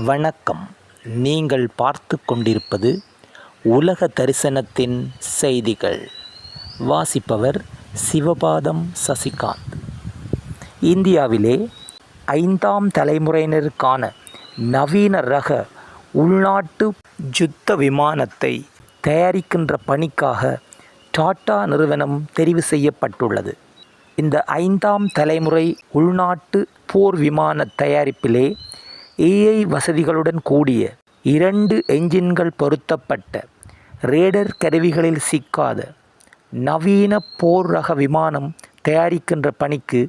வணக்கம். நீங்கள் பார்த்து கொண்டிருப்பது உலக தரிசனத்தின் செய்திகள். வாசிப்பவர் சிவபாதம் சசிகாந்த். இந்தியாவிலே 5ஆம் தலைமுறையினருக்கான நவீன ரக உள்நாட்டு யுத்த விமானத்தை தயாரிக்கின்ற பணிக்காக டாடா நிறுவனம் தெரிவு செய்யப்பட்டுள்ளது. இந்த 5ஆம் தலைமுறை உள்நாட்டு போர் விமான தயாரிப்பிலே AI வசதிகளுடன் கூடிய 2 என்ஜின்கள் பொருத்தப்பட்ட ரேடர் கருவிகளில் சிக்காத நவீன போர் ரக விமானம் தயாரிக்கின்ற பணிக்கு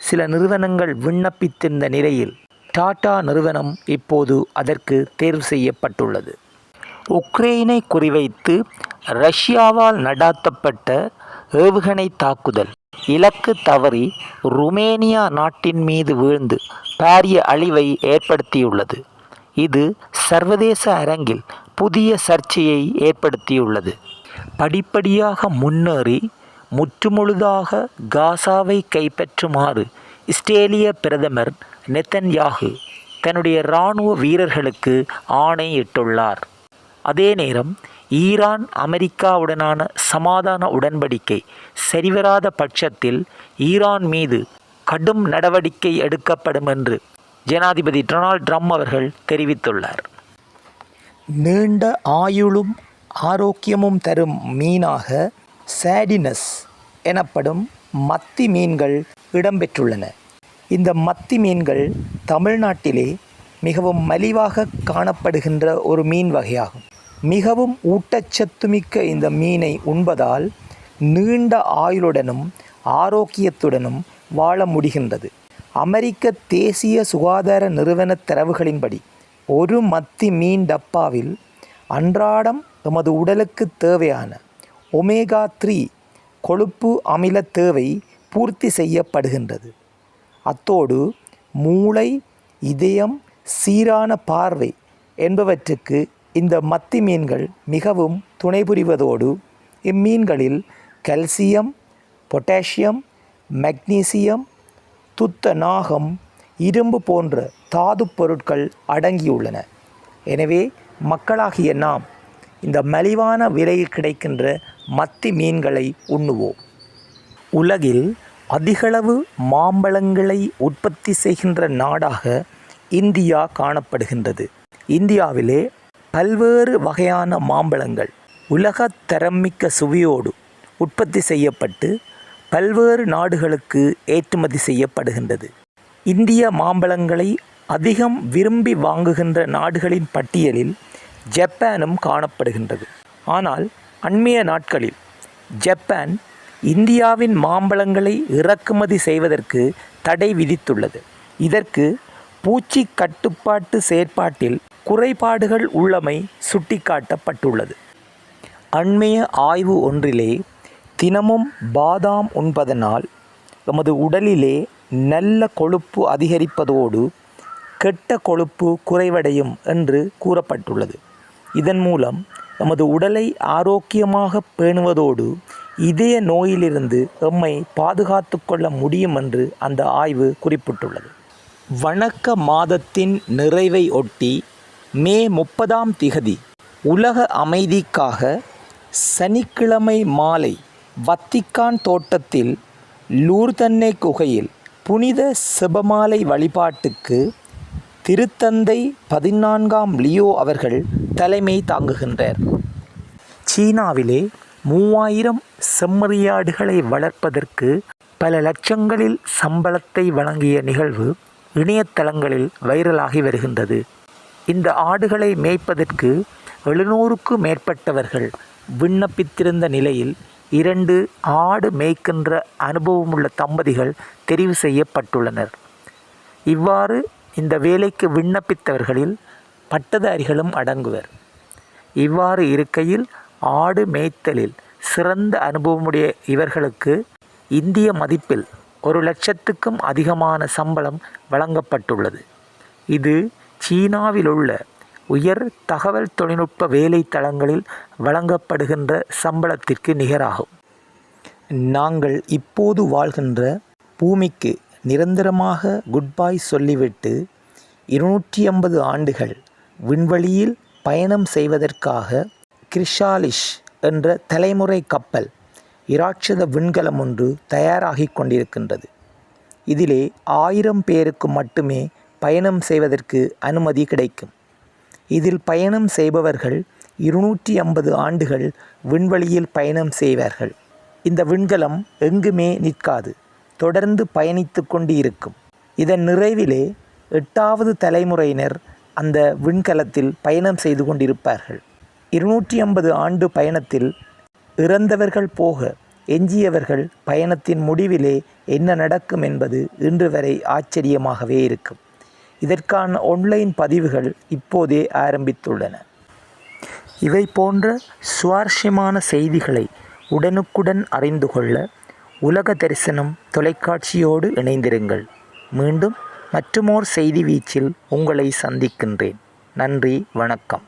சில நிறுவனங்கள் விண்ணப்பித்திருந்த நிலையில் டாடா நிறுவனம் இப்போது அதற்கு தேர்வு செய்யப்பட்டுள்ளது. உக்ரைனை குறிவைத்து ரஷ்யாவால் நடாத்தப்பட்ட ஏவுகணை தாக்குதல் இலக்கு தவறி ருமேனியா நாட்டின் மீது வீழ்ந்து பாரிய அழிவை ஏற்படுத்தியுள்ளது. இது சர்வதேச அரங்கில் புதிய சர்ச்சையை ஏற்படுத்தியுள்ளது. படிப்படியாக முன்னேறி முற்றுமுழுதாக காசாவை கைப்பற்றுமாறு இஸ்ரேலிய பிரதமர் நெதன்யாகு தன்னுடைய இராணுவ வீரர்களுக்கு ஆணையிட்டுள்ளார். அதே நேரம் ஈரான் அமெரிக்காவுடனான சமாதான உடன்படிக்கை சரிவராத பட்சத்தில் ஈரான் மீது கடும் நடவடிக்கை எடுக்கப்படும் என்று ஜனாதிபதி டொனால்ட் ட்ரம்ப் அவர்கள் தெரிவித்துள்ளார். நீண்ட ஆயுளும் ஆரோக்கியமும் தரும் மீனாக சார்டினஸ் எனப்படும் மத்தி மீன்கள் இடம்பெற்றுள்ளன. இந்த மத்தி மீன்கள் தமிழ்நாட்டிலே மிகவும் மலிவாக காணப்படுகின்ற ஒரு மீன் வகையாகும். மிகவும் ஊட்டச்சத்துமிக்க இந்த மீனை உண்பதால் நீண்ட ஆயுளுடனும் ஆரோக்கியத்துடனும் வாழ முடிகின்றது. அமெரிக்க தேசிய சுகாதார நிறுவன தரவுகளின்படி ஒரு மத்தி மீன் டப்பாவில் அன்றாடம் எமது உடலுக்கு தேவையான ஒமேகா 3 கொழுப்பு அமில தேவை பூர்த்தி செய்யப்படுகின்றது. அத்தோடு மூளை, இதயம், சீரான பார்வை என்பவற்றுக்கு இந்த மத்தி மீன்கள் மிகவும் துணை புரிவதோடு இம்மீன்களில் கல்சியம், பொட்டாசியம், மக்னீசியம், துத்தநாகம், இரும்பு போன்ற தாது பொருட்கள் அடங்கியுள்ளன. எனவே மக்களாகிய நாம் இந்த மலிவான விலையில் கிடைக்கின்ற மத்தி மீன்களை உண்ணுவோம். உலகில் அதிகளவு மாம்பழங்களை உற்பத்தி செய்கின்ற நாடாக இந்தியா காணப்படுகின்றது. இந்தியாவிலே பல்வேறு வகையான மாம்பழங்கள் உலகத்தரமிக்க சுவையோடு உற்பத்தி செய்யப்பட்டு பல்வேறு நாடுகளுக்கு ஏற்றுமதி செய்யப்படுகின்றது. இந்திய மாம்பழங்களை அதிகம் விரும்பி வாங்குகின்ற நாடுகளின் பட்டியலில் ஜப்பானும் காணப்படுகின்றது. ஆனால் அண்மைய நாட்களில் ஜப்பான் இந்தியாவின் மாம்பழங்களை இறக்குமதி செய்வதற்கு தடை விதித்துள்ளது. இதற்கு பூச்சி கட்டுப்பாட்டு செயற்பாட்டில் குறைபாடுகள் உள்ளமை சுட்டிக்காட்டப்பட்டுள்ளது. அண்மைய ஆய்வு ஒன்றிலே தினமும் பாதாம் உண்பதனால் நமது உடலிலே நல்ல கொழுப்பு அதிகரிப்பதோடு கெட்ட கொழுப்பு குறைவடையும் என்று கூறப்பட்டுள்ளது. இதன் மூலம் நமது உடலை ஆரோக்கியமாக பேணுவதோடு இதய நோயிலிருந்து எம்மை பாதுகாத்து கொள்ள முடியும் என்று அந்த ஆய்வு குறிப்பிட்டுள்ளது. வணக்க மாதத்தின் நிறைவை ஒட்டி மே 30ஆம் திகதி உலக அமைதிக்காக சனிக்கிழமை மாலை வத்திக்கான் தோட்டத்தில் லூர்தன்னை குகையில் புனித செபமாலை வழிபாட்டுக்கு திருத்தந்தை 14ஆம் லியோ அவர்கள் தலைமை தாங்குகின்றார். சீனாவிலே 3000 செம்மறியாடுகளை வளர்ப்பதற்கு பல லட்சங்களில் சம்பளத்தை வழங்கிய நிகழ்வு இணையதளங்களில் வைரலாகி வருகின்றது. இந்த ஆடுகளை மேய்ப்பதற்கு 700க்கும் மேற்பட்டவர்கள் விண்ணப்பித்திருந்த நிலையில் 2 ஆடு மேய்க்கின்ற அனுபவமுள்ள தம்பதிகள் தெரிவு செய்யப்பட்டுள்ளனர். இவ்வாறு இந்த வேலைக்கு விண்ணப்பித்தவர்களில் பட்டதாரிகளும் அடங்குவர். இவ்வாறு இருக்கையில் ஆடு மேய்த்தலில் சிறந்த அனுபவமுடைய இவர்களுக்கு இந்திய மதிப்பில் 1 லட்சத்துக்கும் அதிகமான சம்பளம் வழங்கப்பட்டுள்ளது. இது சீனாவில் உள்ள உயர் தகவல் தொழில்நுட்ப வேலை தளங்களில் வழங்கப்படுகின்ற சம்பளத்திற்கு நிகராகும். நாங்கள் இப்போது வாழ்கின்ற பூமிக்கு நிரந்தரமாக குட்பாய் சொல்லிவிட்டு 250 ஆண்டுகள் விண்வெளியில் பயணம் செய்வதற்காக கிரிசாலிஸ் என்ற தலைமுறை கப்பல் இராட்சத விண்கலம் ஒன்று தயாராகிக் கொண்டிருக்கின்றது. இதிலே 1000 பேருக்கு மட்டுமே பயணம் செய்வதற்கு அனுமதி கிடைக்கும். இதில் பயணம் செய்பவர்கள் 250 ஆண்டுகள் விண்வெளியில் பயணம் செய்வார்கள். இந்த விண்கலம் எங்குமே நிற்காது, தொடர்ந்து பயணித்து கொண்டு இருக்கும். இதன் நிறைவிலே 8வது தலைமுறையினர் அந்த விண்கலத்தில் பயணம் செய்து கொண்டிருப்பார்கள். 250 ஆண்டு பயணத்தில் இறந்தவர்கள் போக எஞ்சியவர்கள் பயணத்தின் முடிவிலே என்ன நடக்கும் என்பது இன்று வரை ஆச்சரியமாகவே இருக்கும். இதற்கான ஆன்லைன் பதிவுகள் இப்போதே ஆரம்பித்துள்ளன. இவை போன்ற சுவாரஸ்யமான செய்திகளை உடனுக்குடன் அறிந்து கொள்ள உலக தரிசனம் தொலைக்காட்சியோடு இணைந்திருங்கள். மீண்டும் மற்றுமோர் செய்தி வீச்சில் உங்களை சந்திக்கின்றேன். நன்றி, வணக்கம்.